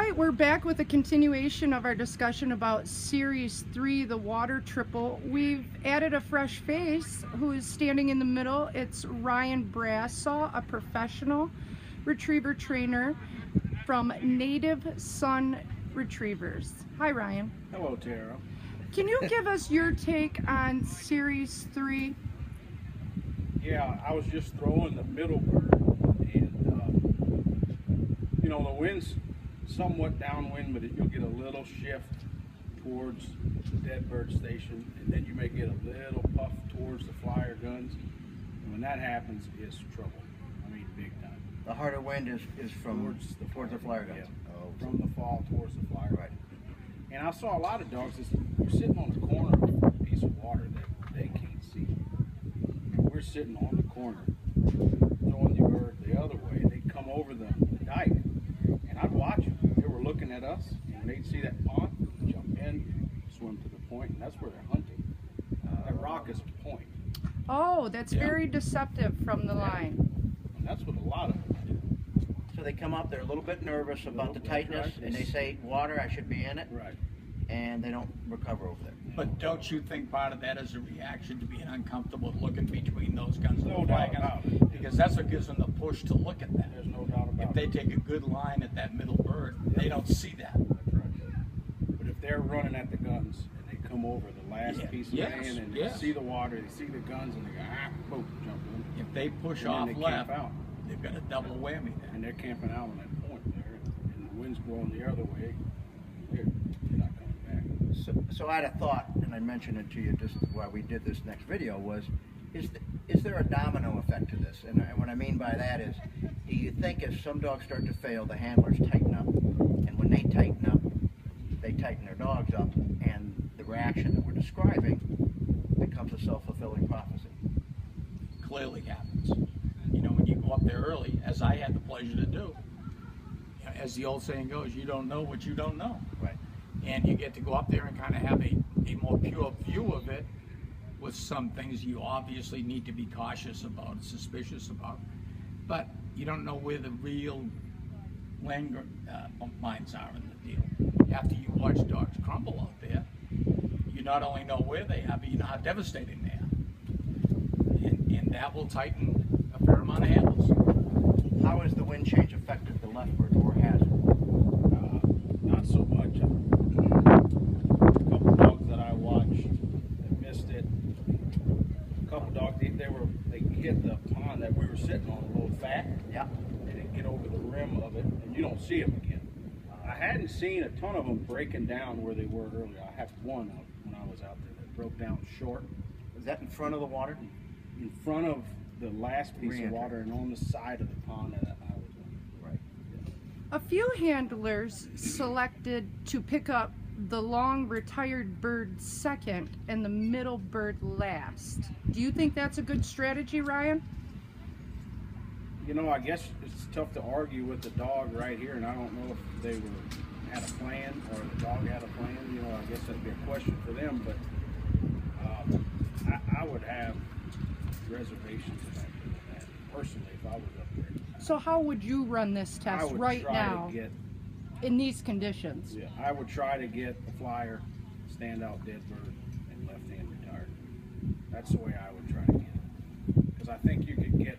right, we're back with a continuation of our discussion about Series 3, the Water Triple. We've added a fresh face who is standing in the middle. It's Ryan Brassaw, a professional retriever trainer from Native Son Retrievers. Hi, Ryan. Hello, Tara. Can you give us your take on Series 3? Yeah, I was just throwing the middle bird, and you know, the wind's somewhat downwind, but you'll get a little shift towards the dead bird station, and then you may get a little puff towards the flyer guns. And when that happens, it's trouble. I mean, big time. The harder wind is from towards the flyer guns. Yeah. Oh, From the fall towards the flyer. right. And I saw a lot of dogs that's sitting on the corner of a piece of water that they can't see. And we're sitting on the corner, throwing the bird the other way. They'd come over the dike, and I'd watch them. They were looking at us, and when they'd see that pond, they'd jump in, swim to the point, and that's where they're hunting. That rock is a point. Oh, that's very deceptive from the line. And that's what a lot of them do. So they come up, they're a little bit nervous about the tightness, and they say, water, I should be in it, Right. and they don't recover over there. But don't you think part of that is a reaction to being uncomfortable looking between those guns and No the doubt flag about guns? it. Because that's what gives them the push to look at that. There's no doubt If about they it. take a good line at that middle bird, they don't see that. That's right. But if they're running at the guns and they come over the last Yeah. piece of Yes, land and they yes. see the water, they see the guns, and they go, boom, jump in. If they push And then off they camp left, out. they've got a double whammy there. And they're camping out on that point there, and the wind's blowing the other way. They're not coming So I had a thought, and I mentioned it to you just while we did this next video, was, is there a domino effect to this? And what I mean by that is, do you think if some dogs start to fail, the handlers tighten up, and when they tighten up, they tighten their dogs up, and the reaction that we're describing becomes a self-fulfilling prophecy? Clearly happens. You know, when you go up there early, as I had the pleasure to do, as the old saying goes, you don't know what you don't know. Right. And you get to go up there and kind of have a more pure view of it, with some things you obviously need to be cautious about, suspicious about, but you don't know where the real land mines are in the deal. After you watch dogs crumble out there, you not only know where they are, but you know how devastating they are. And that will tighten a fair amount of handles. How has the wind change affected the left bird, or has it? Not so much. A couple dogs that I watched that missed it. A couple dogs, they hit the pond that we were sitting on a little fat. Yeah. They didn't get over the rim of it, and you don't see them again. I hadn't seen a ton of them breaking down where they were earlier. I had one when I was out there that broke down short Is that in front of the water? in front of the last piece of Re-entry. water and on the side of the pond that I was on. Right. A few handlers selected to pick up the long retired bird second and the middle bird last. Do you think that's a good strategy, Ryan? You know, I guess it's tough to argue with the dog right here, and I don't know if they had a plan or the dog had a plan. You know, I guess that'd be a question for them, but I would have reservations about that personally if I was up there. So how would you run this I test would right try now to get, in these conditions? yeah, I would try to get the flyer, standout dead bird, and left hand retired. That's the way I would try to get it. Because I think you could get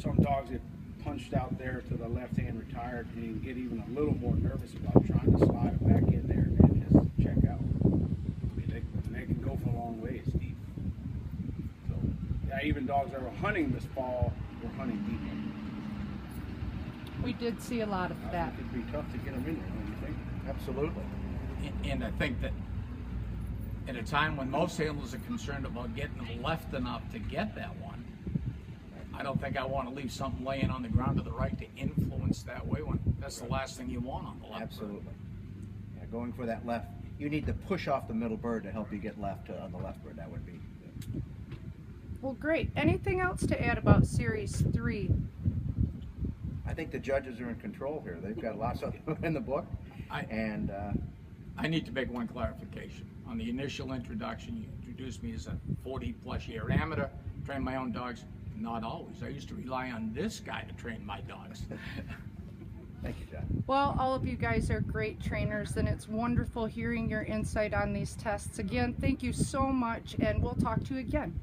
some dogs that punched out there to the left hand retired and you can get even a little more nervous about trying to slide it back in there and just check out. I mean, they can go for a long ways deep. So, yeah, even dogs that were hunting this fall were hunting deep. We did see a lot of I that. think it'd be tough to get them in there, don't you think? Absolutely. And I think that at a time when most handlers are concerned about getting them left enough to get that one, I don't think I want to leave something laying on the ground to the right to influence that way when that's the last thing you want on the left. Absolutely. Yeah, going for that left. You need to push off the middle bird to help you get left on the left bird. That would be. Well, great. Anything else to add about Series 3? I think the judges are in control here. They've got lots of them in the book. I need to make one clarification. On the initial introduction, you introduced me as a 40-plus year amateur, train my own dogs. Not always. I used to rely on this guy to train my dogs. Thank you, John. Well, all of you guys are great trainers, and it's wonderful hearing your insight on these tests. Again, thank you so much, and we'll talk to you again.